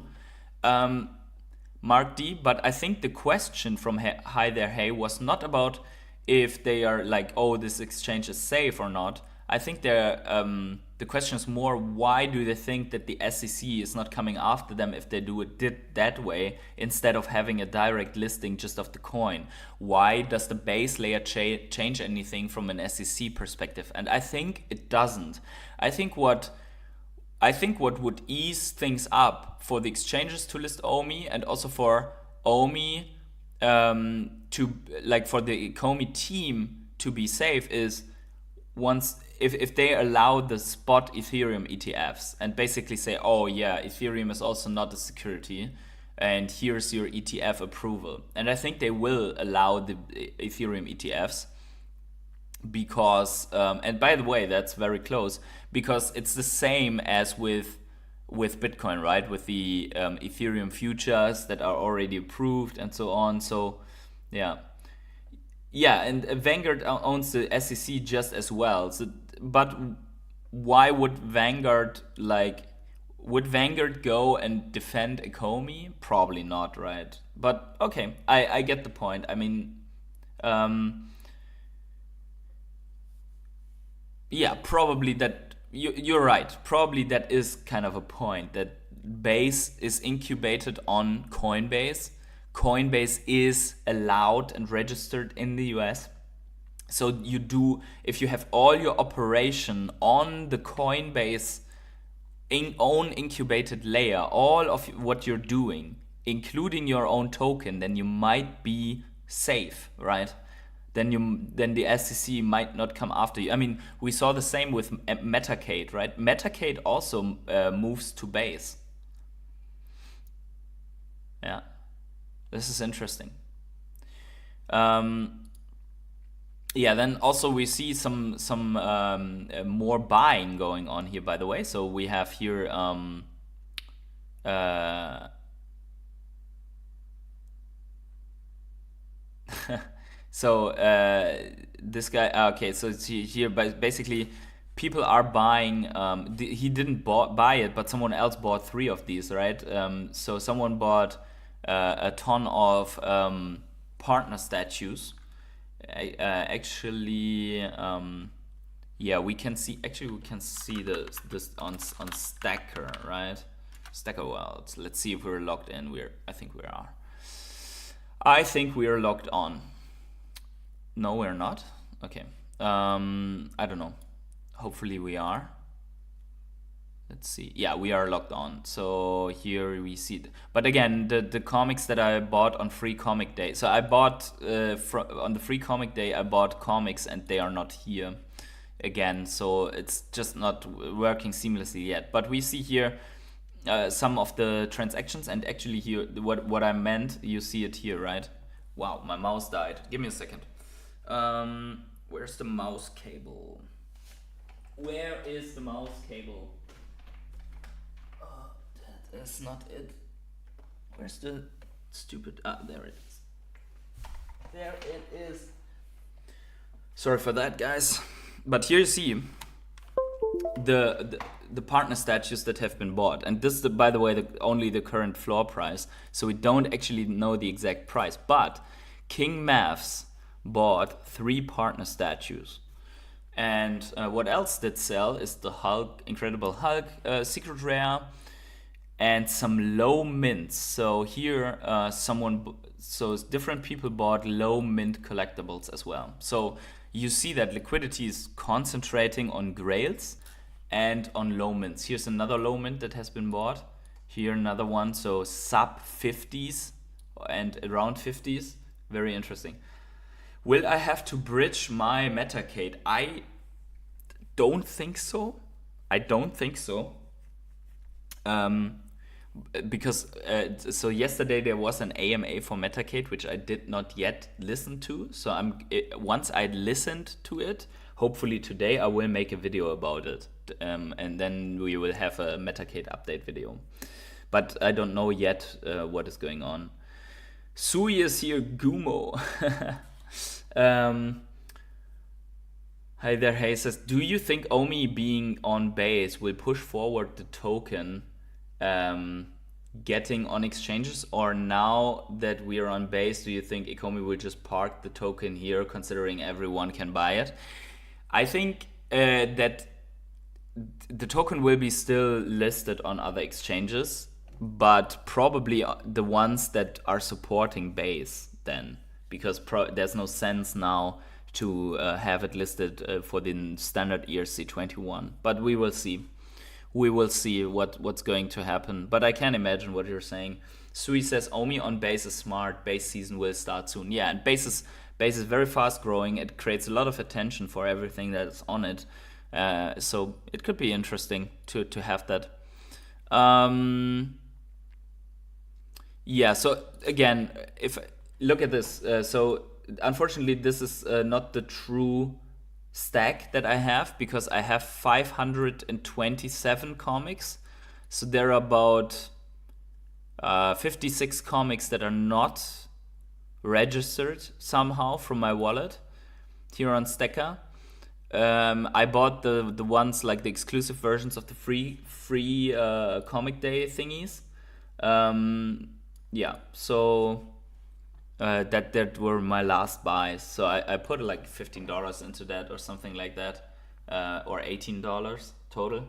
Mark D, but I think the question from Hi There Hey was not about if they are like, oh, this exchange is safe or not. I think the question is more, why do they think that the SEC is not coming after them if they did that way, instead of having a direct listing just of the coin? Why does the base layer change anything from an SEC perspective? And I think it doesn't. I think what would ease things up for the exchanges to list OMI, and also for OMI to, like, for the Ecomi team to be safe, is once if they allow the spot Ethereum ETFs and basically say, oh yeah, Ethereum is also not a security, and here's your ETF approval. And I think they will allow the Ethereum ETFs. because and by the way, that's very close, because it's the same as with Bitcoin, right? With the Ethereum futures that are already approved and so on. So yeah. Yeah, and Vanguard owns the SEC just as well. So, but why would Vanguard would Vanguard go and defend Ecomi? Probably not, right? But okay, I get the point. I mean, um, yeah, probably you're right. Probably that is kind of a point that Base is incubated on Coinbase. Coinbase is allowed and registered in the US. So if you have all your operation on the Coinbase own incubated layer, all of what you're doing, including your own token, then you might be safe, right? Then the SEC might not come after you. I mean, we saw the same with Metacade, right? Metacade also moves to Base. Yeah, this is interesting. Yeah, then also we see some more buying going on here, by the way. So we have here so this guy, okay, so it's here, but basically people are buying. He didn't buy it, but someone else bought 3 of these, right? So someone bought a ton of partner statues. Actually, yeah, we can see this on Stacker, right? Stacker World. Let's see if we're logged in. I think we are. I think we are logged on. No, we're not. Okay. I don't know. Hopefully we are. Let's see. Yeah, we are logged on. So here we see but again, the comics that I bought on Free Comic Day. So I bought on the Free Comic Day, I bought comics and they are not here again. So it's just not working seamlessly yet. But we see here some of the transactions, and actually here what I meant, you see it here, right? Wow, my mouse died. Give me a second. Where's the mouse cable? Where is the mouse cable? That's not it. Where's the stupid... there it is. There it is. Sorry for that, guys. But here you see the partner statues that have been bought. And this is, by the way, only the current floor price. So we don't actually know the exact price. But King Mavs bought 3 partner statues. And what else did sell is the Hulk, Incredible Hulk, Secret Rare, and some low mints. So here so different people bought low mint collectibles as well. So you see that liquidity is concentrating on grails and on low mints. Here's another low mint that has been bought. Here another one, so sub 50s and around 50s. Very interesting. Will I have to bridge my Metacade? I don't think so. Because so yesterday there was an AMA for Metacade, which I did not yet listen to. So once I listened to it, hopefully today I will make a video about it, and then we will have a Metacade update video. But I don't know yet what is going on. Sui is here, Gumo. Hi there, Hey says, do you think Omi being on Base will push forward the token getting on exchanges, or now that we are on Base, do you think Ecomi will just park the token here, considering everyone can buy it? I think that the token will be still listed on other exchanges, but probably the ones that are supporting Base then, because there's no sense now to have it listed for the standard ERC21. But we will see. We will see what's going to happen. But I can imagine what you're saying. Sui says, Omi on Base is smart. Base season will start soon. Yeah, and Base is very fast growing. It creates a lot of attention for everything that's on it. So it could be interesting to have that. Yeah, so again, if look at this. So unfortunately, this is not the true stack that I have, because I have 527 comics. So there are about 56 comics that are not registered somehow from my wallet here on Stacker. I bought the ones like the exclusive versions of the free comic day thingies. Yeah, so that were my last buys. So I put like $15 into that or something like that, or $18 total.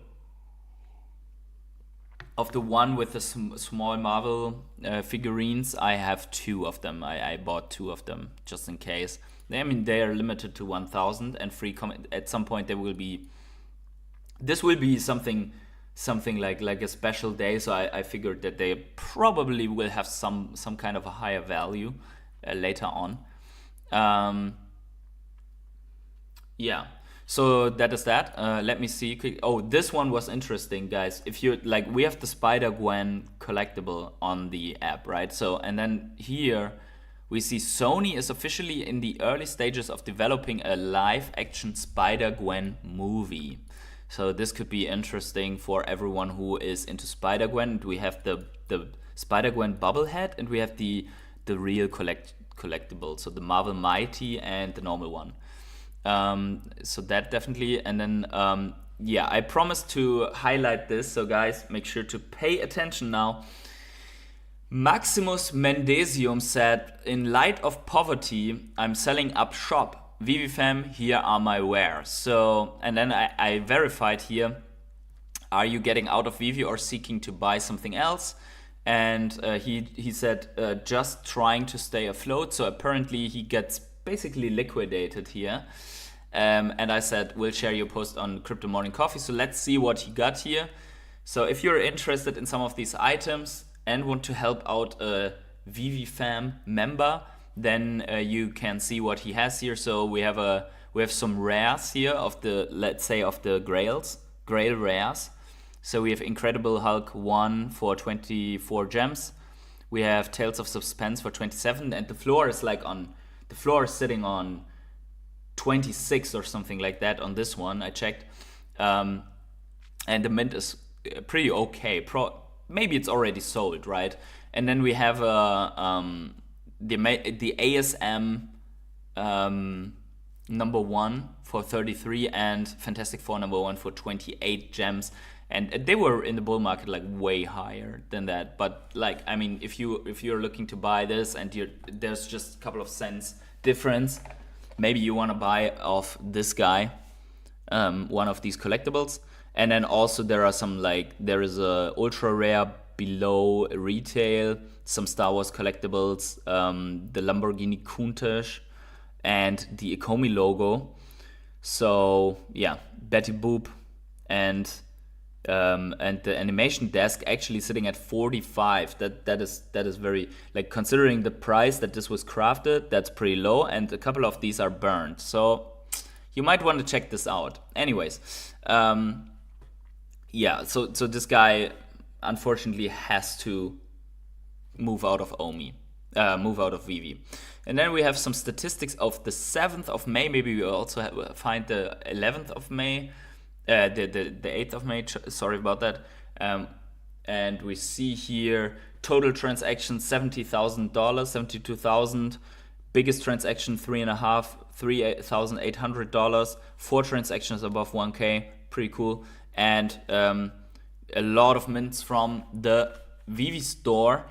Of the one with the small Marvel figurines, I have 2 of them. I bought 2 of them just in case. I mean, they are limited to 1,000 and free. At some point, there will be. This will be something like a special day. So I figured that they probably will have some kind of a higher value later on. Yeah. So that is that. Let me see. Oh, this one was interesting, guys. If you like, we have the Spider-Gwen collectible on the app, right? So, and then here we see Sony is officially in the early stages of developing a live-action Spider-Gwen movie. So this could be interesting for everyone who is into Spider-Gwen. We have the Spider-Gwen bobblehead, and we have the real collectible. So the Marvel Mighty and the normal one. So that definitely, and then yeah, I promised to highlight this, so guys, make sure to pay attention now. Maximus Mendesium said, in light of poverty, I'm selling up shop. Veve fam, here are my wares. So, and then I verified here, are you getting out of Veve or seeking to buy something else? And he said, just trying to stay afloat. So apparently he gets basically liquidated here. And I said, we'll share your post on Crypto Morning Coffee. So let's see what he got here. So if you're interested in some of these items and want to help out a Veve fam member, then you can see what he has here. So we have some rares here of the, let's say, of the Grail rares. So we have Incredible Hulk 1 for 24 gems. We have Tales of Suspense for 27, and the floor is sitting on 26 or something like that on this one. I checked, and the mint is pretty okay. Maybe it's already sold, right? And then we have the ASM number 1 for 33 and Fantastic Four number 1 for 28 gems. And they were in the bull market like way higher than that. But like, I mean, if you're looking to buy this and there's just a couple of cents difference, maybe you want to buy off this guy, one of these collectibles. And then also there are some, like, there is a ultra rare below retail, some Star Wars collectibles, the Lamborghini Countach and the Ecomi logo. So yeah, Betty Boop and the animation desk actually sitting at 45. That is very, like, considering the price that this was crafted, that's pretty low, and a couple of these are burned. So you might want to check this out. Anyways, yeah, so this guy unfortunately has to move out of Veve. And then we have some statistics of the 7th of May. Maybe we also find the 11th of May. The 8th of May, sorry about that. And we see here total transactions $70,000, 72,000. Biggest transaction $3,800. 4 transactions above 1K, pretty cool. And a lot of mints from the Veve store.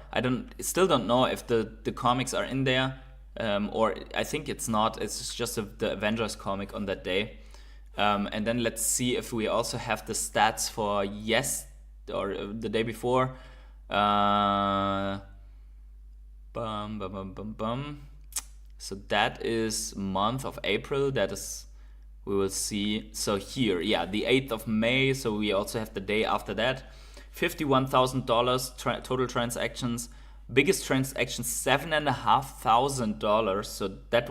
Still don't know if the comics are in there, or I think it's not. It's just the Avengers comic on that day. And then let's see if we also have the stats for the day before. So that is month of April. That is, we will see. So here, yeah, the 8th of May. So we also have the day after that. $51,000 total transactions. Biggest transaction $7,500. So that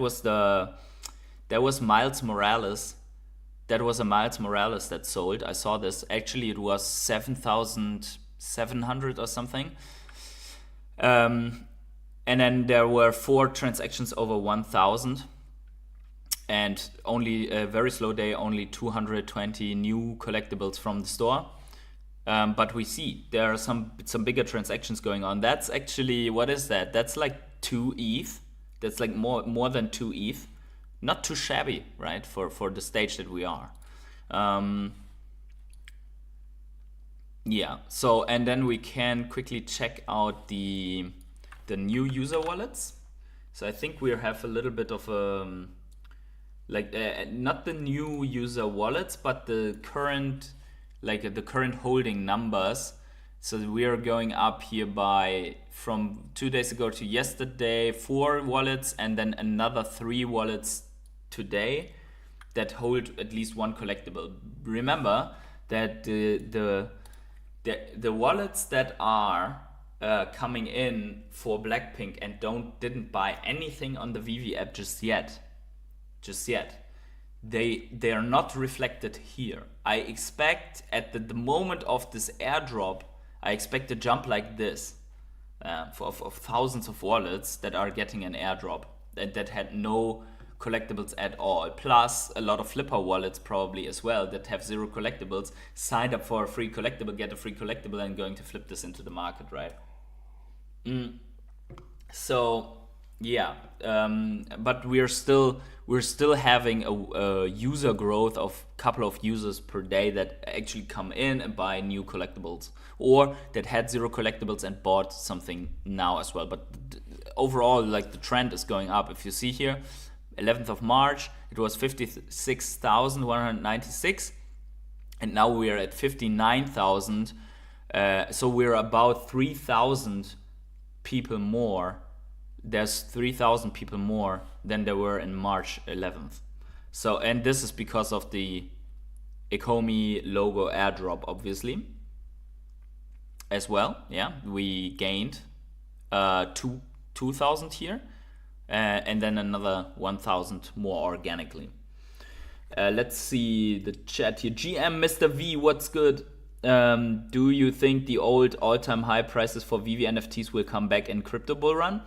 was Miles Morales. That was a Miles Morales that sold. I saw this. Actually, it was 7,700 or something. And then there were 4 transactions over 1,000. and only a very slow day, only 220 new collectibles from the store. But we see there are some bigger transactions going on. That's actually, what is that? That's like 2 ETH. That's like more than 2 ETH. Not too shabby, right? For the stage that we are. Yeah. So, and then we can quickly check out the new user wallets. So I think we have a little bit of not the new user wallets, but the current holding numbers. So we are going up here by, from 2 days ago to yesterday, 4 wallets, and then another 3 wallets today that hold at least one collectible. Remember that the wallets that are coming in for Blackpink and didn't buy anything on the Veve app just yet, they are not reflected here. I expect at the moment of this airdrop, I expect a jump like this of thousands of wallets that are getting an airdrop that had no collectibles at all, plus a lot of flipper wallets probably as well that have 0 collectibles, signed up for a free collectible, get a free collectible, and going to flip this into the market, right? So yeah, but we're still having a user growth of a couple of users per day that actually come in and buy new collectibles, or that had 0 collectibles and bought something now as well. But overall, like, the trend is going up. If you see here, 11th of March, it was 56,196, and now we are at 59,000. So we're about 3,000 people more. There's 3,000 people more than there were in March 11th. So, and this is because of the Ecomi logo airdrop, obviously, as well. Yeah, we gained 2,000 here, and then another 1,000 more organically. Let's see the chat here. GM Mr. V, what's good? Do you think the old all-time high prices for Veve NFTs will come back in crypto bull run?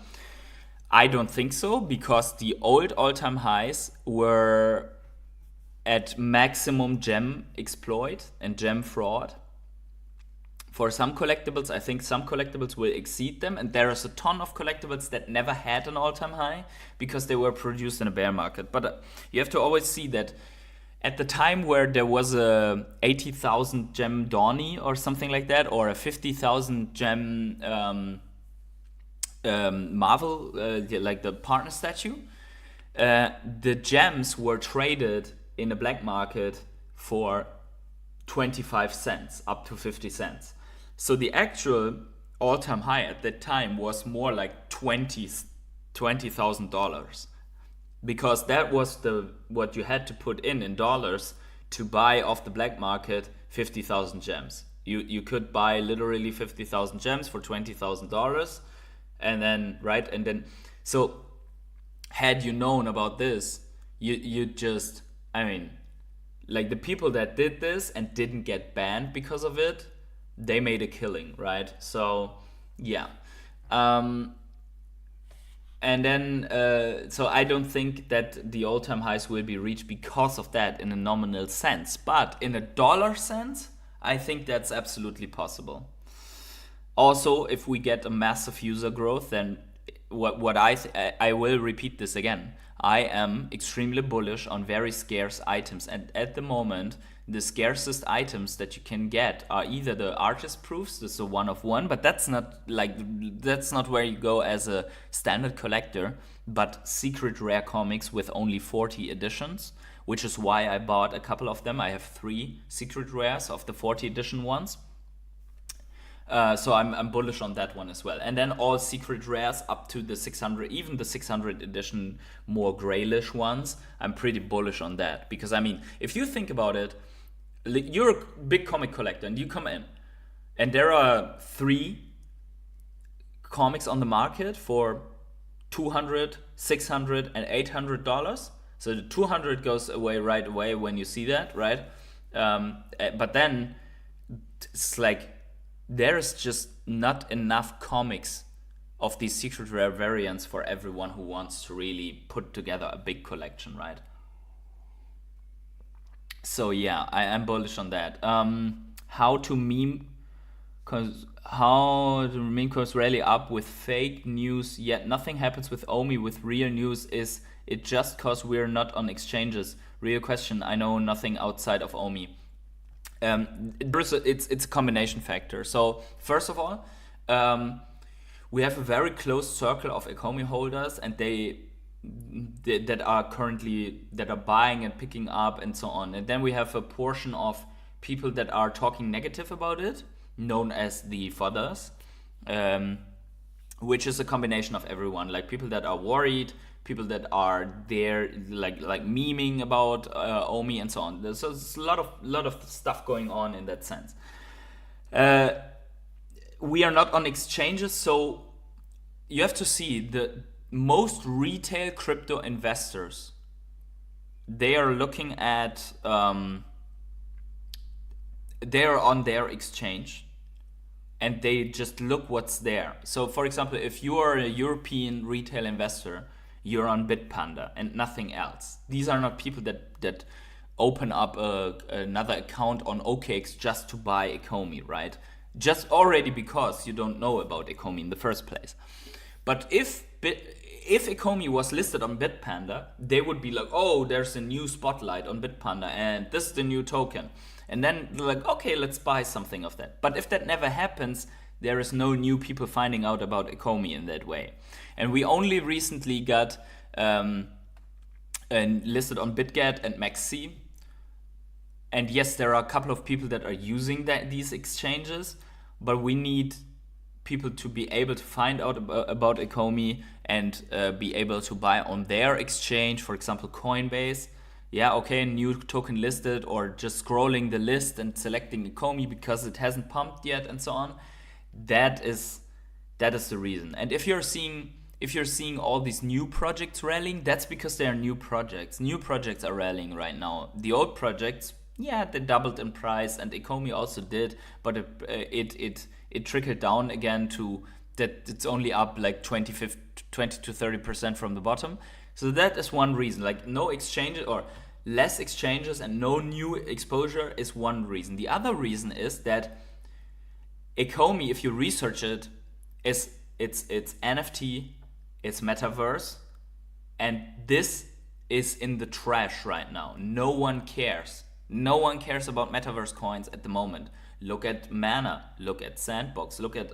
I don't think so, because the old all-time highs were at maximum gem exploit and gem fraud. For some collectibles, I think some collectibles will exceed them, and there is a ton of collectibles that never had an all-time high because they were produced in a bear market. But you have to always see that at the time where there was a 80,000 gem Donny or something like that, or a 50,000 gem Marvel, like the partner statue, the gems were traded in a black market for 25 cents up to 50 cents. So the actual all-time high at that time was more like $20,000, because that was what you had to put in dollars to buy off the black market 50,000 gems. You could buy literally 50,000 gems for $20,000, and then so had you known about this, you just, I mean, like, the people that did this and didn't get banned because of it, they made a killing, right? So yeah. And then, so I don't think that the all-time highs will be reached because of that in a nominal sense. But in a dollar sense, I think that's absolutely possible. Also, if we get a massive user growth, then I will repeat this again. I am extremely bullish on very scarce items, and at the moment, the scarcest items that you can get are either the artist proofs, this is a 1 of 1, but that's not where you go as a standard collector, but secret rare comics with only 40 editions, which is why I bought a couple of them. I have 3 secret rares of the 40 edition ones. So I'm bullish on that one as well. And then all secret rares up to the 600, even the 600 edition more grayish ones, I'm pretty bullish on that. Because, I mean, if you think about it, you're a big comic collector and you come in and there are 3 comics on the market for $200, $600, and $800. So the 200 goes away right away when you see that, right? But then it's like, there is just not enough comics of these secret rare variants for everyone who wants to really put together a big collection, right? So yeah, I'm bullish on that. How to meme, cause how to meme goes rarely up with fake news, yet nothing happens with Omi with real news. Is it just cause we're not on exchanges? Real question. I know nothing outside of Omi. It's a combination factor. So first of all, we have a very close circle of Ecomi holders, and that are buying and picking up and so on. And then we have a portion of people that are talking negative about it, known as the FODDers, which is a combination of everyone, like people that are worried, people that are there like memeing about Omi and so on. So there's a lot of stuff going on in that sense. We are not on exchanges, so you have to see the most retail crypto investors. They are looking at they are on their exchange, and they just look what's there. So for example, if you are a European retail investor, you're on Bitpanda and nothing else. These are not people that open up another account on OKX just to buy Ecomi, right? Just already because you don't know about Ecomi in the first place. But if Ecomi was listed on Bitpanda, they would be like, oh, there's a new spotlight on Bitpanda and this is the new token. And then they're like, okay, let's buy something of that. But if that never happens, there is no new people finding out about Ecomi in that way. And we only recently got listed on BitGet and MaxC. And yes, there are a couple of people that are using these exchanges, but we need people to be able to find out about Ecomi and be able to buy on their exchange, for example, Coinbase. Yeah, okay, new token listed, or just scrolling the list and selecting Ecomi because it hasn't pumped yet and so on. That is the reason. And if you're seeing all these new projects rallying, that's because they are new projects. New projects are rallying right now. The old projects, yeah, they doubled in price, and Ecomi also did, but it trickled down again to that it's only up like 20 to 30% from the bottom. So that is one reason. Like no exchanges or less exchanges and no new exposure is one reason. The other reason is that Ecomi, if you research it, it's NFT, it's metaverse, and this is in the trash right now. No one cares. No one cares about metaverse coins at the moment. Look at Mana, look at Sandbox, look at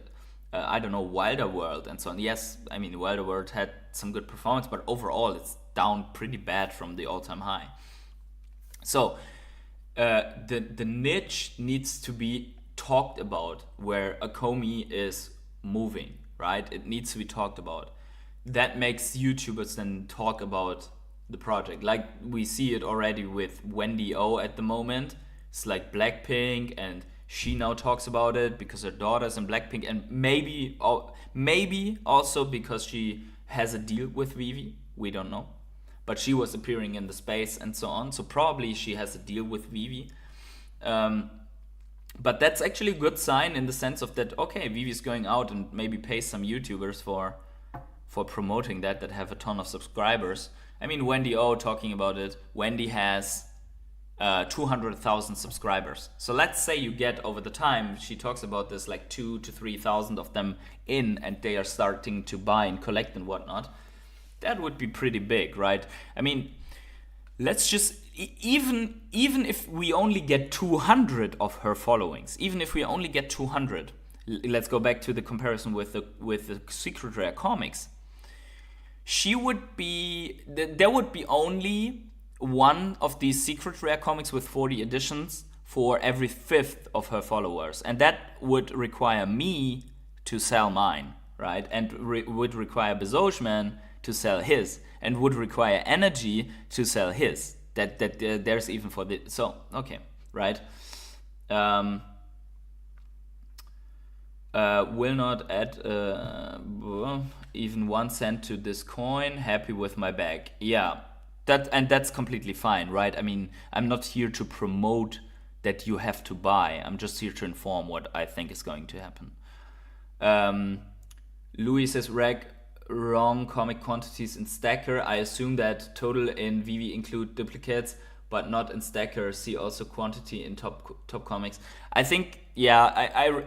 Wilder World and so on. Yes, I mean Wilder World had some good performance, but overall it's down pretty bad from the all-time high. So the niche needs to be talked about where Ecomi is moving, right? It needs to be talked about. That makes YouTubers then talk about the project. Like we see it already with Wendy O at the moment. It's like Blackpink, and she now talks about it because her daughter's in Blackpink, and maybe also because she has a deal with Veve. We don't know. But she was appearing in the space and so on. So probably she has a deal with Veve. But that's actually a good sign in the sense of that, okay, Veve is going out and maybe pays some YouTubers for promoting that have a ton of subscribers. I mean, Wendy O talking about it. Wendy has 200,000 subscribers. So let's say you get over the time, she talks about this, like 2,000 to 3,000 of them in, and they are starting to buy and collect and whatnot. That would be pretty big, right? I mean, let's just, even if we only get 200 of her followings, even if we only get 200, let's go back to the comparison with the Secret Rare comics. There would be only one of these Secret Rare comics with 40 editions for every fifth of her followers, and that would require me to sell mine, right? And would require Bezosman to sell his, and would require Energy to sell his. That there's even for the, so okay, right? Will not add even 1 cent to this coin. Happy with my bag. Yeah, that's completely fine, right? I mean, I'm not here to promote that you have to buy. I'm just here to inform what I think is going to happen. Louis says, wrong comic quantities in Stacker. I assume that total in Veve include duplicates. but not in Stacker. See also quantity in top comics. I think, yeah,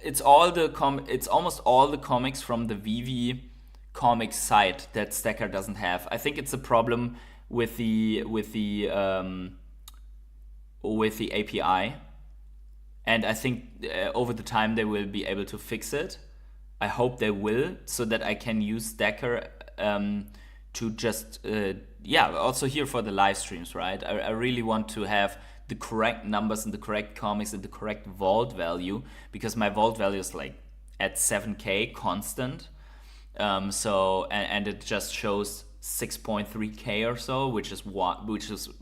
it's almost all the comics from the Veve comics site that Stacker doesn't have. I think it's a problem with the API, and I think over the time they will be able to fix it. I hope they will, so that I can use Stacker to just also here for the live streams, right? I really want to have the correct numbers and the correct comics and the correct vault value, because my vault value is like at 7k constant. And it just shows 6.3k or so, which is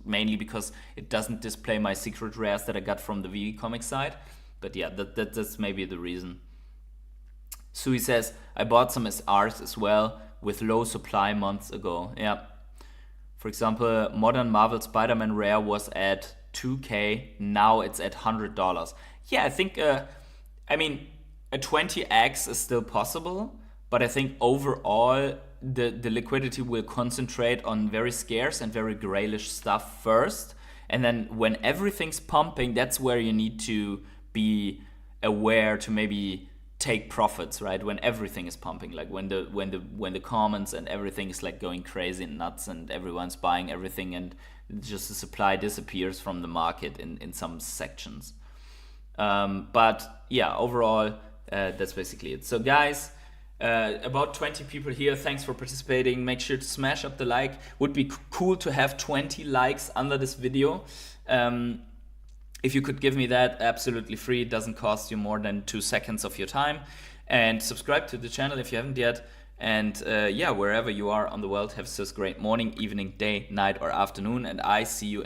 mainly because it doesn't display my secret rares that I got from the Veve comic site. But yeah, that's maybe the reason. Sui says, I bought some SRs as well with low supply months ago. Yeah. For example, Modern Marvel Spider-Man rare was at 2k, now it's at $100. Yeah, I think, a 20x is still possible, but I think overall the liquidity will concentrate on very scarce and very grayish stuff first, and then when everything's pumping, that's where you need to be aware to maybe take profits, right? When everything is pumping, like when the commons and everything is like going crazy and nuts and everyone's buying everything and just the supply disappears from the market in some sections. But yeah, overall, that's basically it. So guys, about 20 people here. Thanks for participating. Make sure to smash up the like. Would be cool to have 20 likes under this video. If you could give me that absolutely free, it doesn't cost you more than 2 seconds of your time. And subscribe to the channel if you haven't yet. And wherever you are on the world, have a great morning, evening, day, night, or afternoon. And I see you